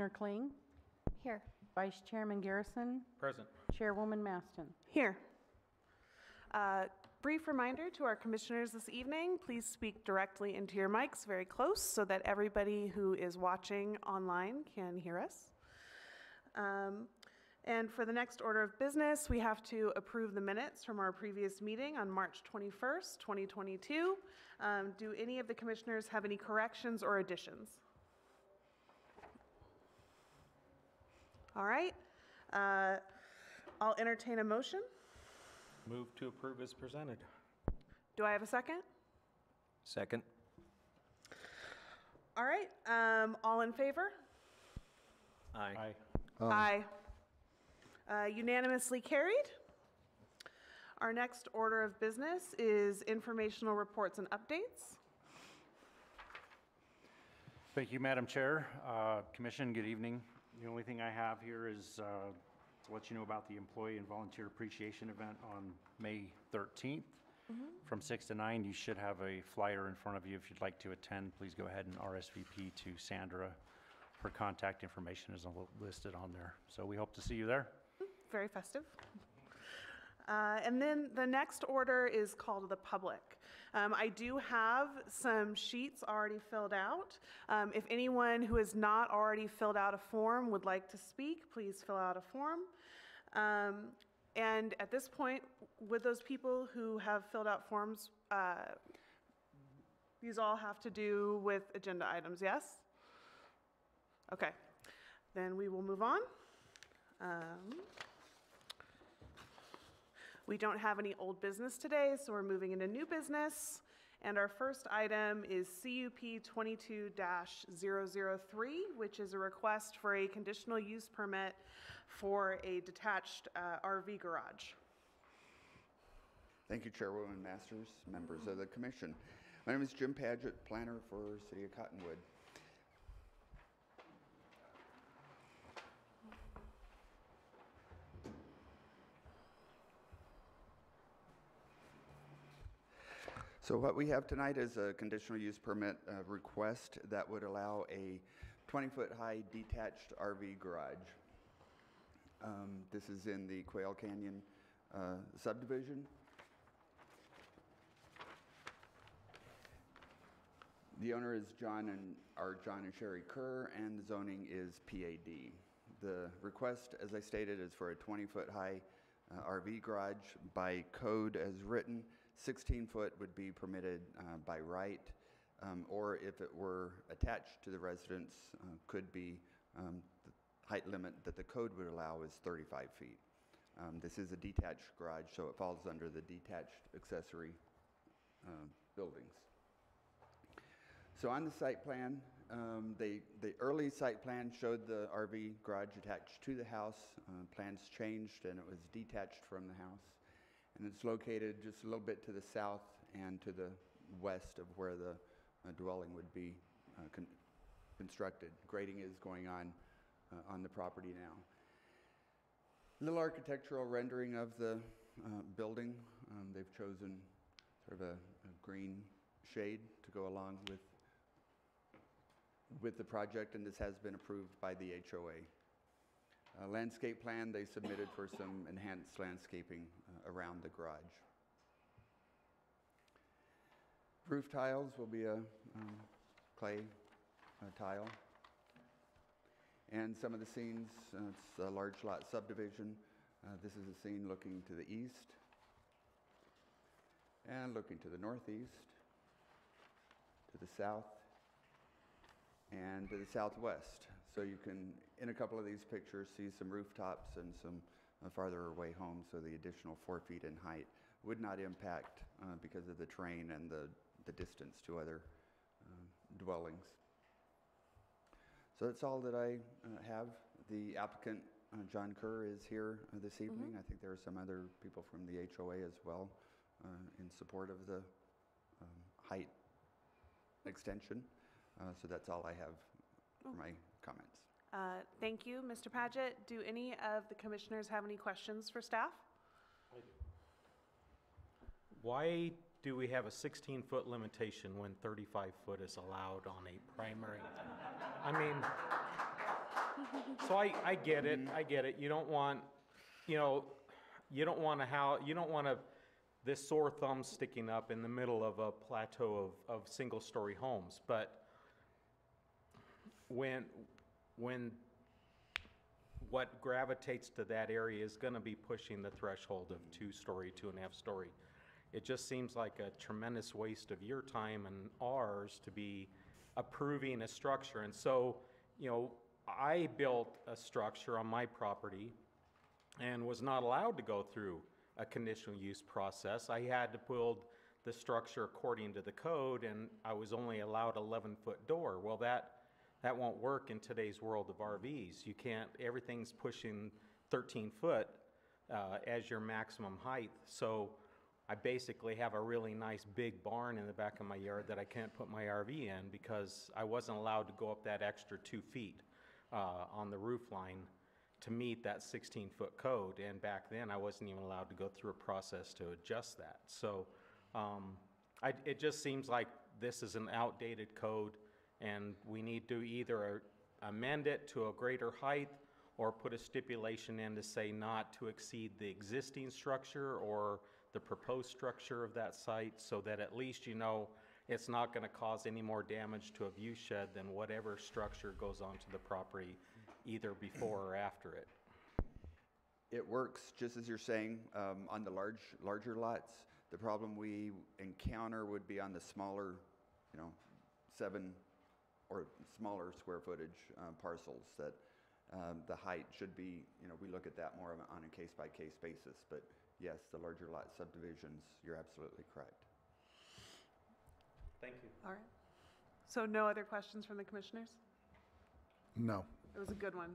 Commissioner Kling, Here. Vice Chairman Garrison, Present. Chairwoman Maston. Here. Brief reminder to our commissioners this evening, please speak directly into your mics very close so that everybody who is watching online can hear us. And for the next order of business, we have to approve the minutes from our previous meeting on March 21st, 2022. Do any of the commissioners have any corrections or additions? All right. I'll entertain a motion. Move to approve as presented. Do I have a second? Second. All right. All in favor? Aye. Aye. Unanimously carried. Our next order of business is informational reports and updates. Thank you, Madam Chair. Commission, good evening. The only thing I have here is to let you know about the Employee and Volunteer Appreciation Event on May 13th from 6 to 9. You should have a flyer in front of you. If you'd like to attend, please go ahead and RSVP to Sandra. Her contact information is listed on there. So we hope to see you there. Very festive. And then the next order is call to the public. I do have some sheets already filled out. If anyone who has not already filled out a form would like to speak, please fill out a form. And at this point, with those people who have filled out forms, these all have to do with agenda items, yes? Okay, then we will move on. We don't have any old business today, so we're moving into new business. And our first item is CUP 22-003, which is a request for a conditional use permit for a detached RV garage. Thank you, Chairwoman Masters, members of the Commission. My name is Jim Padgett, planner for City of Cottonwood. So what we have tonight is a conditional use permit request that would allow a 20-foot high detached RV garage. This is in the Quail Canyon subdivision. The owner is John and Sherry Kerr, and the zoning is PAD. The request, as I stated, is for a 20-foot high RV garage. By code as written, 16-foot would be permitted by right, or if it were attached to the residence, could be the height limit that the code would allow is 35 feet. This is a detached garage, so it falls under the detached accessory buildings. So on the site plan, the early site plan showed the RV garage attached to the house. Plans changed and it was detached from the house. And it's located just a little bit to the south and to the west of where the dwelling would be constructed. Grading is going on the property now. Little architectural rendering of the building. They've chosen sort of a green shade to go along with the project, and this has been approved by the HOA. Landscape plan they submitted for some enhanced landscaping around the garage. Roof tiles will be a clay tile. And some of the scenes, it's a large lot subdivision. This is a scene looking to the east and looking to the northeast, to the south, and to the southwest. So you can, in a couple of these pictures, see some rooftops and some farther away homes, so the additional 4 feet in height would not impact because of the terrain and the distance to other dwellings. So that's all that I have. The applicant, John Kerr, is here this evening. I think there are some other people from the HOA as well in support of the height extension. So that's all I have for my comments. Thank you, Mr. Padgett. Do any of the commissioners have any questions for staff? Why do we have a 16-foot limitation when 35 foot is allowed on a primary? I mean, So I get it, I get it. You don't want, you know, you don't want this sore thumb sticking up in the middle of a plateau of single-story homes. But when what gravitates to that area is gonna be pushing the threshold of 2-story, 2.5-story. It just seems like a tremendous waste of your time and ours to be approving a structure. And so, you know, I built a structure on my property and was not allowed to go through a conditional use process. I had to build the structure according to the code, and I was only allowed 11-foot door. Well, that won't work in today's world of RVs. You can't, everything's pushing 13 foot as your maximum height. So I basically have a really nice big barn in the back of my yard that I can't put my RV in because I wasn't allowed to go up that extra 2 feet on the roof line to meet that 16-foot code. And back then, I wasn't even allowed to go through a process to adjust that. So it just seems like this is an outdated code, and we need to either amend it to a greater height or put a stipulation in to say not to exceed the existing structure or the proposed structure of that site, so that at least you know it's not going to cause any more damage to a view shed than whatever structure goes onto the property either before or after it. It works, just as you're saying, on the larger lots. The problem we encounter would be on the smaller, 7 or smaller square footage parcels that the height should be, we look at that more on a case-by-case basis. But yes, the larger lot subdivisions, you're absolutely correct. Thank you. All right. So no other questions from the commissioners? No. It was a good one.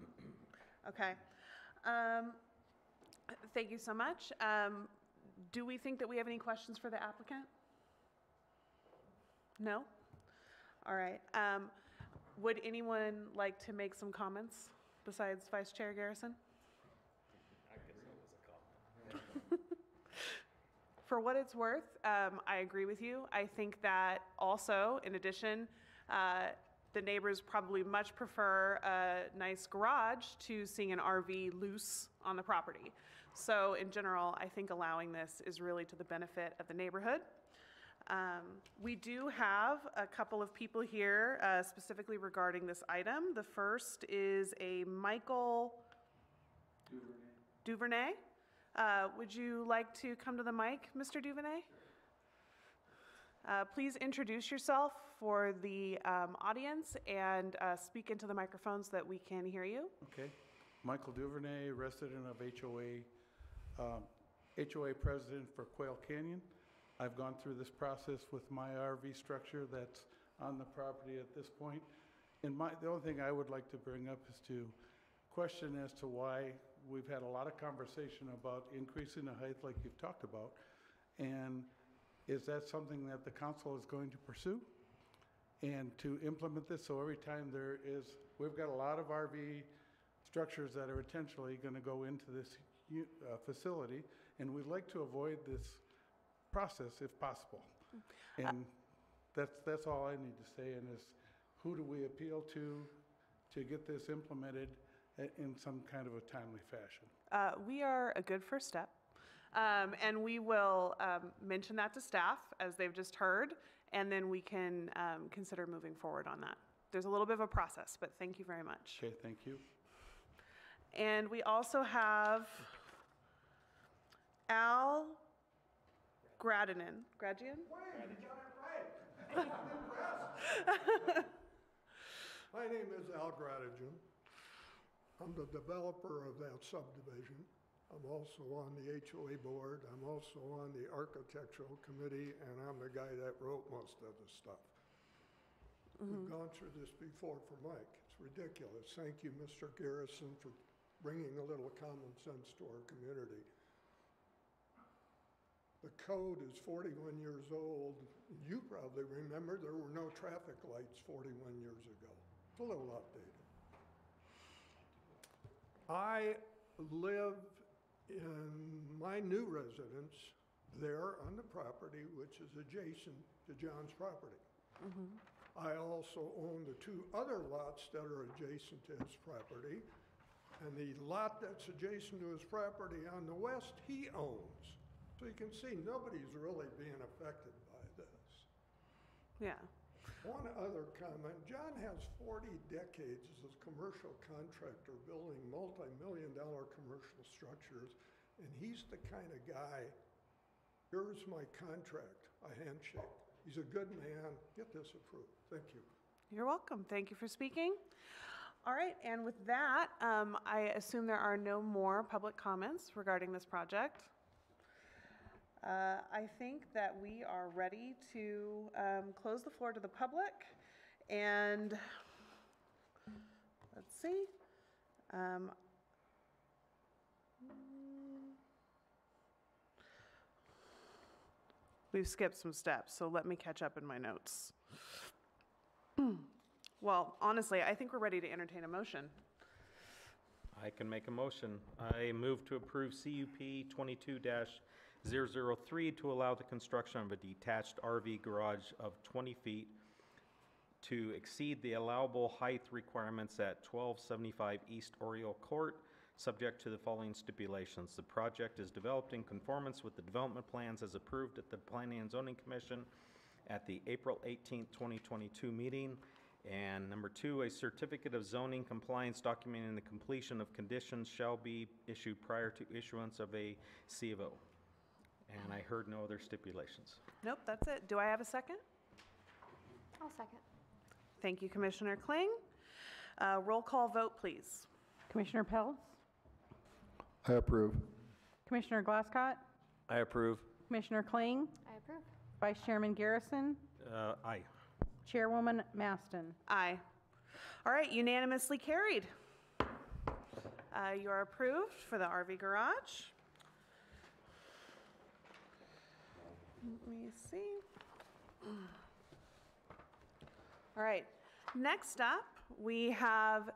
Okay. Thank you so much. Do we think that we have any questions for the applicant? No? All right. Would anyone like to make some comments besides Vice Chair Garrison? I guess that was a comment. For what it's worth, I agree with you. I think that also, in addition, the neighbors probably much prefer a nice garage to seeing an RV loose on the property. So in general, I think allowing this is really to the benefit of the neighborhood. We do have a couple of people here specifically regarding this item. The first is a Michael Duvernay. Would you like to come to the mic, Mr. Duvernay? Please introduce yourself for the audience and speak into the microphone so that we can hear you. Okay. Michael Duvernay, resident of HOA, HOA president for Quail Canyon. I've gone through this process with my RV structure that's on the property at this point. And the only thing I would like to bring up is to question as to why we've had a lot of conversation about increasing the height like you've talked about. And is that something that the council is going to pursue? And to implement this, so every time we've got a lot of RV structures that are intentionally going to go into this facility, and we'd like to avoid this process if possible. And that's all I need to say, and is who do we appeal to get this implemented in some kind of a timely fashion? We are a good first step. And we will mention that to staff, as they've just heard, and then we can consider moving forward on that. There's a little bit of a process, but thank you very much. Okay, thank you. And we also have Al Gradian. Gradian? Wait, you got it right. I'm impressed. My name is Al Gradian. I'm the developer of that subdivision. I'm also on the HOA board. I'm also on the architectural committee, and I'm the guy that wrote most of the stuff. We've gone through this before for Mike. It's ridiculous. Thank you, Mr. Garrison, for bringing a little common sense to our community. The code is 41 years old. You probably remember there were no traffic lights 41 years ago. It's a little outdated. I live in my new residence there on the property, which is adjacent to John's property. I also own the 2 other lots that are adjacent to his property, And the lot that's adjacent to his property on the west, he owns. So you can see nobody's really being affected by this. Yeah. One other comment, John has 40 decades as a commercial contractor building multi-million-dollar commercial structures, and he's the kind of guy, here's my contract, a handshake. He's a good man, get this approved. Thank you. You're welcome. Thank you for speaking. All right, and with that, I assume there are no more public comments regarding this project. I think that we are ready to close the floor to the public, and let's see. We've skipped some steps, so let me catch up in my notes. Well, honestly, I think we're ready to entertain a motion. I can make a motion. I move to approve CUP 22-003 to allow the construction of a detached RV garage of 20 feet to exceed the allowable height requirements at 1275 East Oriole Court, subject to the following stipulations. The project is developed in conformance with the development plans as approved at the Planning and Zoning Commission at the April 18, 2022 meeting. And number 2, a certificate of zoning compliance documenting the completion of conditions shall be issued prior to issuance of a C of O. And I heard no other stipulations. Nope, that's it. Do I have a second? I'll second. Thank you, Commissioner Kling. Roll call vote, please. Commissioner Pels? I approve. Commissioner Glasscott? I approve. Commissioner Kling? I approve. Vice Chairman Garrison? Aye. Chairwoman Maston? Aye. All right, unanimously carried. You are approved for the RV garage. Let me see. All right, next up, we have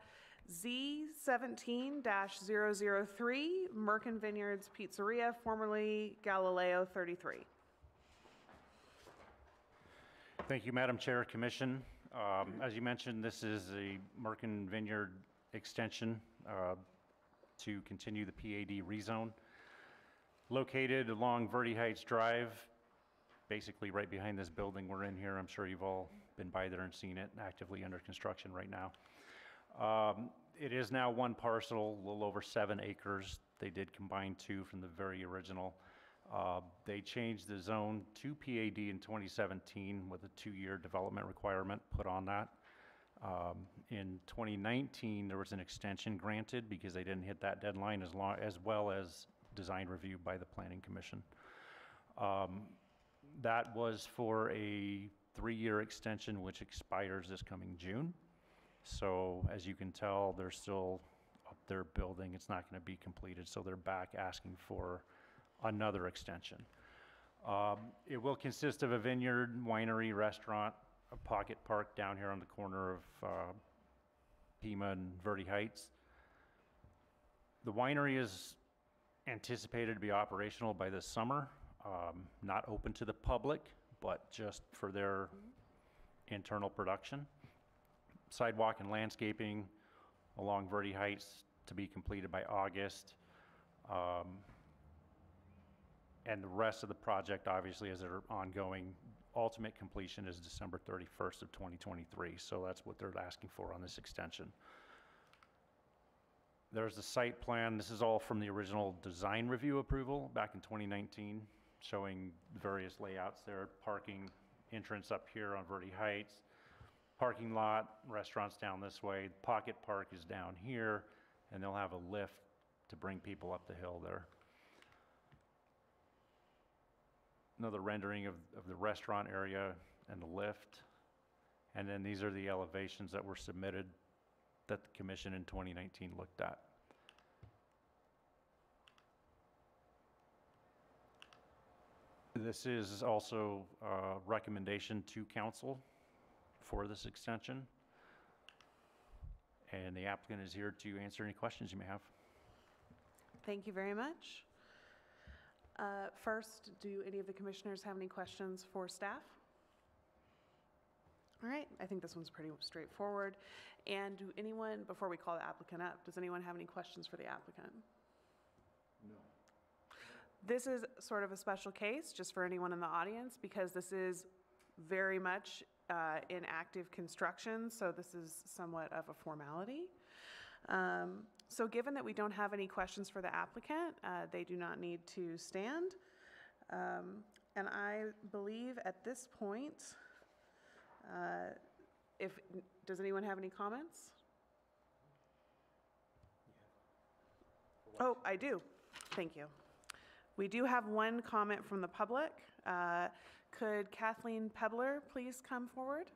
Z17-003, Merkin Vineyards Pizzeria, formerly Galileo 33. Thank you, Madam Chair, Commission. As you mentioned, this is a Merkin Vineyard Extension to continue the PAD rezone. Located along Verde Heights Drive, basically right behind this building we're in here. I'm sure you've all been by there and seen it, actively under construction right now. It is now one parcel, a little over 7 acres. They did combine 2 from the very original. They changed the zone to PAD in 2017 with a 2-year development requirement put on that. In 2019, there was an extension granted because they didn't hit that deadline, as well as design review by the Planning Commission. That was for a 3-year extension, which expires this coming June. So as you can tell, they're still up there building. It's not going to be completed, so they're back asking for another extension. It will consist of a vineyard, winery, restaurant, a pocket park down here on the corner of Pima and Verde Heights. The winery is anticipated to be operational by this summer, not open to the public, but just for their internal production. Sidewalk and landscaping along Verde Heights to be completed by August. And the rest of the project, obviously, as they're ongoing, ultimate completion is December 31st of 2023. So that's what they're asking for on this extension. There's the site plan. This is all from the original design review approval back in 2019, showing various layouts there. Parking entrance up here on Verde Heights, parking lot, restaurants down this way. Pocket park is down here, and they'll have a lift to bring people up the hill there. Another rendering of the restaurant area and the lift. And then these are the elevations that were submitted that the commission in 2019 looked at. This is also a recommendation to council for this extension. And the applicant is here to answer any questions you may have. Thank you very much. First, do any of the commissioners have any questions for staff? All right, I think this one's pretty straightforward. And do anyone, before we call the applicant up, does anyone have any questions for the applicant? No. This is sort of a special case, just for anyone in the audience, because this is very much in active construction, so this is somewhat of a formality. So given that we don't have any questions for the applicant, they do not need to stand. And I believe at this point, does anyone have any comments? Oh, I do. Thank you. We do have one comment from the public. Could Kathleen Pebbler please come forward?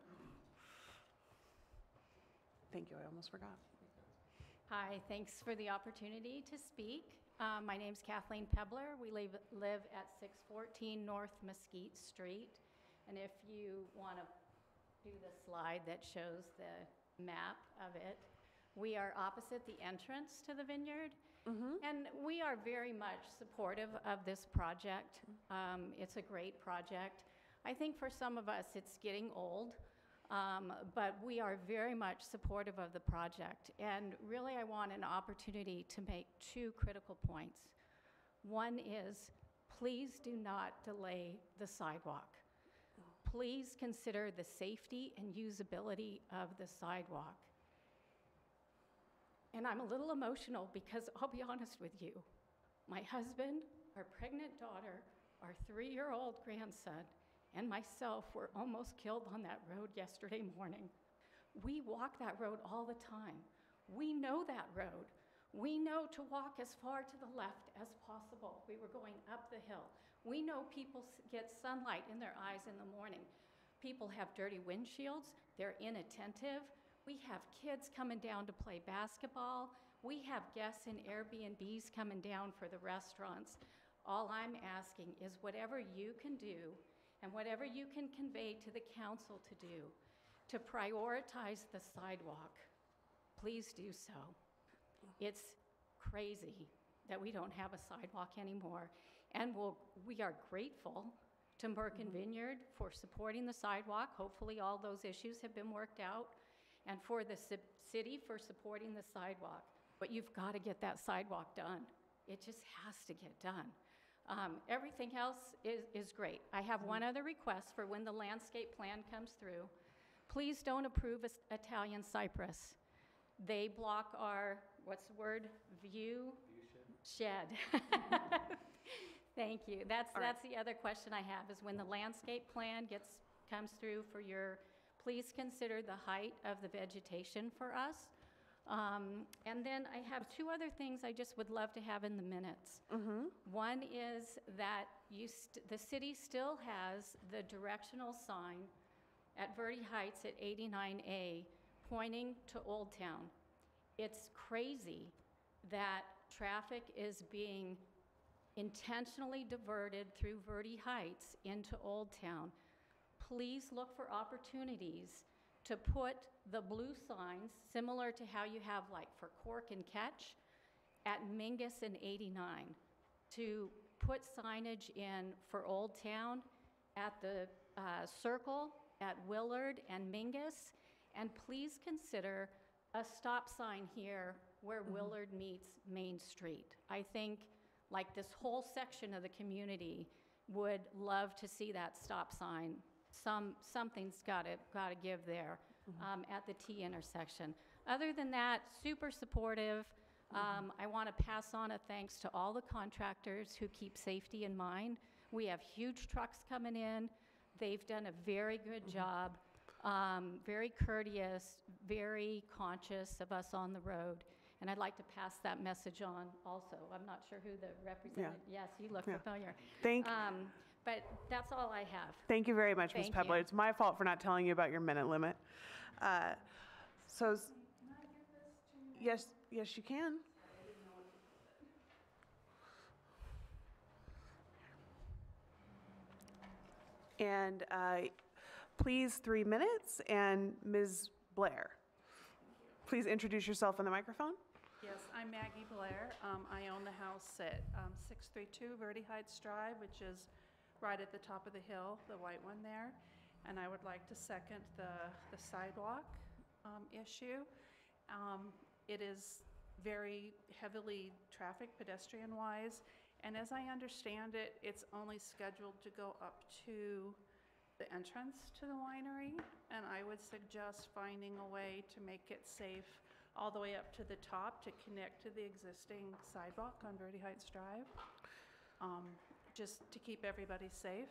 Thank you, I almost forgot. Hi, thanks for the opportunity to speak. My name's Kathleen Pebbler. We live at 614 North Mesquite Street. And if you want to do the slide that shows the map of it, we are opposite the entrance to the vineyard. And we are very much supportive of this project. It's a great project. I think for some of us it's getting old, but we are very much supportive of the project. And really I want an opportunity to make two critical points. One is, please do not delay the sidewalk. Please consider the safety and usability of the sidewalk. And I'm a little emotional because I'll be honest with you, my husband, our pregnant daughter, our 3-year-old grandson, and myself were almost killed on that road yesterday morning. We walk that road all the time. We know that road. We know to walk as far to the left as possible. We were going up the hill. We know people get sunlight in their eyes in the morning. People have dirty windshields. They're inattentive. We have kids coming down to play basketball. We have guests in Airbnbs coming down for the restaurants. All I'm asking is whatever you can do and whatever you can convey to the council to do to prioritize the sidewalk, please do so. It's crazy that we don't have a sidewalk anymore. And we are grateful to Merkin Vineyard for supporting the sidewalk. Hopefully all those issues have been worked out. And for the city for supporting the sidewalk. But you've got to get that sidewalk done. It just has to get done. Everything else is great. I have one other request for when the landscape plan comes through. Please don't approve Italian cypress. They block our, what's the word, view shed. Thank you. That's the other question I have is when the landscape plan comes through for your, please consider the height of the vegetation for us. And then I have two other things I just would love to have in the minutes. One is that the city still has the directional sign at Verde Heights at 89A pointing to Old Town. It's crazy that traffic is being intentionally diverted through Verde Heights into Old Town. Please look for opportunities to put the blue signs, similar to how you have like for Cork and Ketch, at Mingus and 89, to put signage in for Old Town at the Circle, at Willard and Mingus, and please consider a stop sign here where Willard meets Main Street. I think like this whole section of the community would love to see that stop sign. Something's got to give there at the T intersection. Other than that, super supportive. I want to pass on a thanks to all the contractors who keep safety in mind. We have huge trucks coming in. They've done a very good job, very courteous, very conscious of us on the road. And I'd like to pass that message on also. I'm not sure who the representative, yes, you look familiar. But that's all I have. Thank you very much, Ms. Pebbler. It's my fault for not telling you about your minute limit. Can I give this to you? Yes, you can. And please, 3 minutes, and Ms. Blair, please introduce yourself on the microphone. Yes, I'm Maggie Blair. I own the house at 632 Verde Heights Drive, which is right at the top of the hill, the white one there. And I would like to second the sidewalk issue. It is very heavily traffic pedestrian-wise, and as I understand it, it's only scheduled to go up to the entrance to the winery, and I would suggest finding a way to make it safe all the way up to the top to connect to the existing sidewalk on Verde Heights Drive, just to keep everybody safe.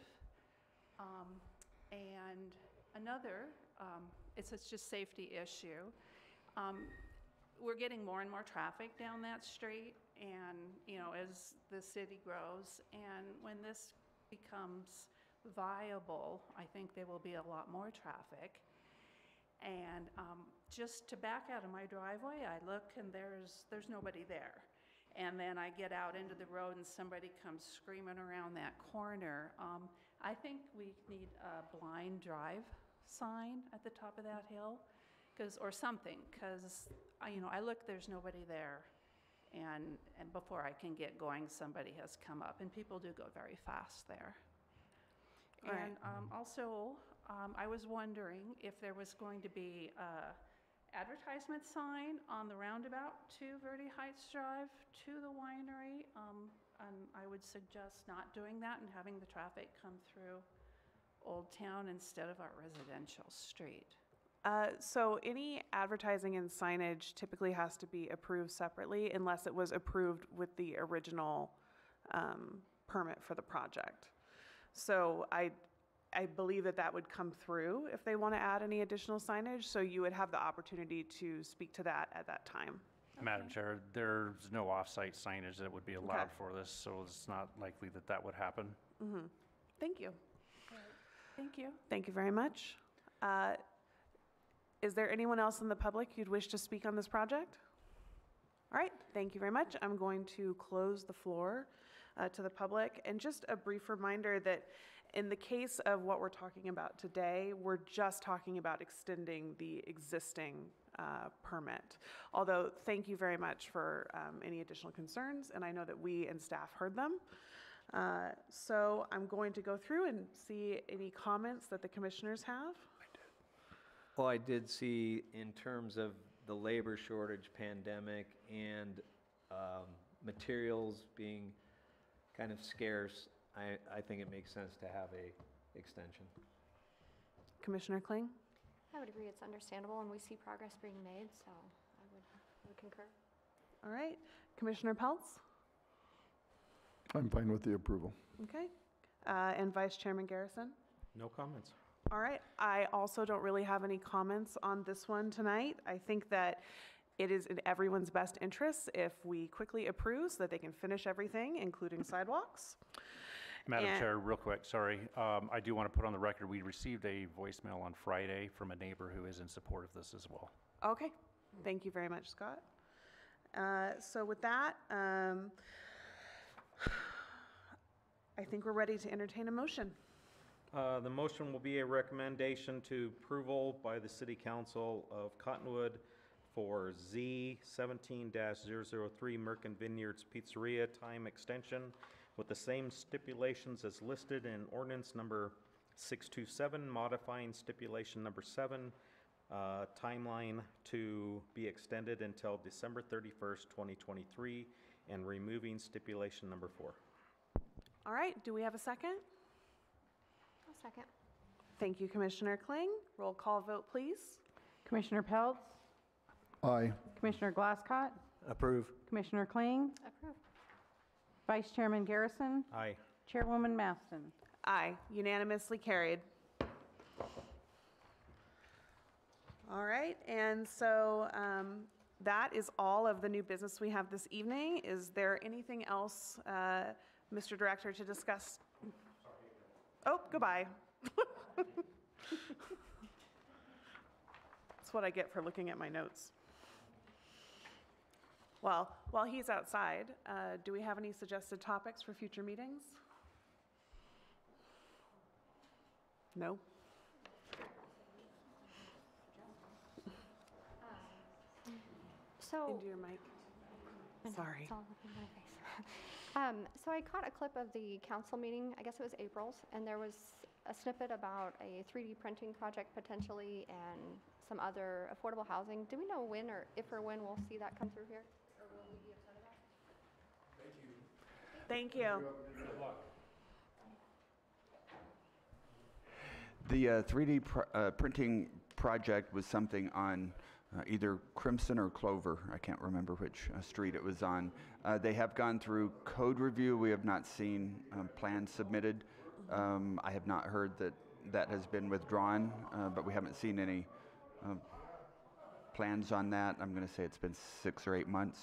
And another, it's just safety issue. We're getting more and more traffic down that street, and as the city grows, and when this becomes viable, I think there will be a lot more traffic. And just to back out of my driveway, I look and there's nobody there. And then I get out into the road and somebody comes screaming around that corner. I think we need a blind drive sign at the top of that hill, or something, because I look, there's nobody there. And before I can get going, somebody has come up, and people do go very fast there. All right. And also, I was wondering if there was going to be a advertisement sign on the roundabout to Verde Heights Drive to the winery. And I would suggest not doing that and having the traffic come through Old Town instead of our residential street. So any advertising and signage typically has to be approved separately unless it was approved with the original permit for the project. So I believe that would come through if they want to add any additional signage, so you would have the opportunity to speak to that at that time. Madam Chair, there's no off-site signage that would be allowed for this, so it's not likely that would happen. Mm-hmm. Thank you. Thank you. Thank you very much. Is there anyone else in the public you'd wish to speak on this project? All right, thank you very much. I'm going to close the floor to the public. And just a brief reminder that in the case of what we're talking about today, we're just talking about extending the existing permit. Although, thank you very much for any additional concerns, and I know that we and staff heard them. So I'm going to go through and see any comments that the commissioners have. Well, I did see in terms of the labor shortage pandemic and materials being kind of scarce, I think it makes sense to have a extension. Commissioner Kling? I would agree, it's understandable, and we see progress being made, so I would concur. All right. Commissioner Peltz? I'm fine with the approval. Okay. And Vice Chairman Garrison? No comments. All right. I also don't really have any comments on this one tonight. I think that it is in everyone's best interest if we quickly approve so that they can finish everything, including sidewalks. Madam Chair, real quick, sorry. I do want to put on the record, we received a voicemail on Friday from a neighbor who is in support of this as well. Okay. Thank you very much, Scott. So with that, I think we're ready to entertain a motion. The motion will be a recommendation to approval by the City Council of Cottonwood for Z 17-003 Merkin Vineyards Pizzeria time extension with the same stipulations as listed in ordinance number 627, modifying stipulation number 7, timeline to be extended until December 31st, 2023, and removing stipulation number 4. All right. Do we have a second? I'll second. Thank you, Commissioner Kling. Roll call vote, please. Commissioner Peltz? Aye. Commissioner Glasscott? Approve. Commissioner Kling? Approve. Vice Chairman Garrison? Aye. Chairwoman Maston? Aye. Unanimously carried. All right. And so that is all of the new business we have this evening. Is there anything else, Mr. Director, to discuss? Oh, goodbye. That's what I get for looking at my notes. Well, while he's outside, do we have any suggested topics for future meetings? No? So, Into your mic. Sorry. it's all up in my face. So I caught a clip of the council meeting, I guess it was April's, and there was a snippet about a 3D printing project potentially and some other affordable housing. Do we know when or if or when we'll see that come through here? Or will we be upset about it? Thank you. The 3D printing project was something on either Crimson or Clover. I can't remember which street it was on. They have gone through code review. We have not seen plans submitted. I have not heard that that has been withdrawn, but we haven't seen any plans on that. I'm going to say it's been 6 or 8 months.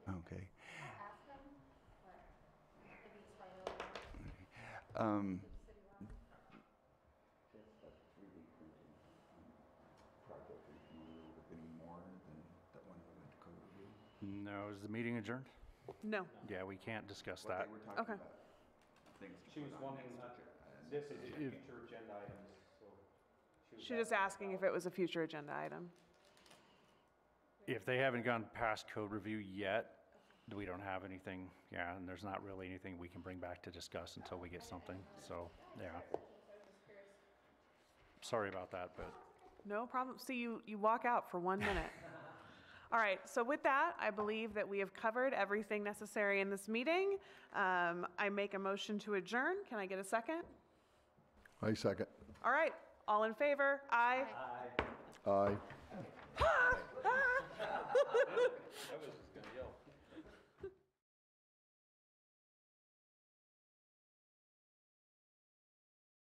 Okay. No, is the meeting adjourned? No. Yeah, we can't discuss that. Okay. She was wondering, this is a future agenda item, so. She's just asking if it was a future agenda item. If they haven't gone past code review yet, we don't have anything, yeah, and there's not really anything we can bring back to discuss until we get something, so, yeah. Sorry about that, but. No problem. See, you walk out for 1 minute. All right, so with that, I believe that we have covered everything necessary in this meeting. I make a motion to adjourn. Can I get a second? I second. All right, all in favor? Aye. Aye. That was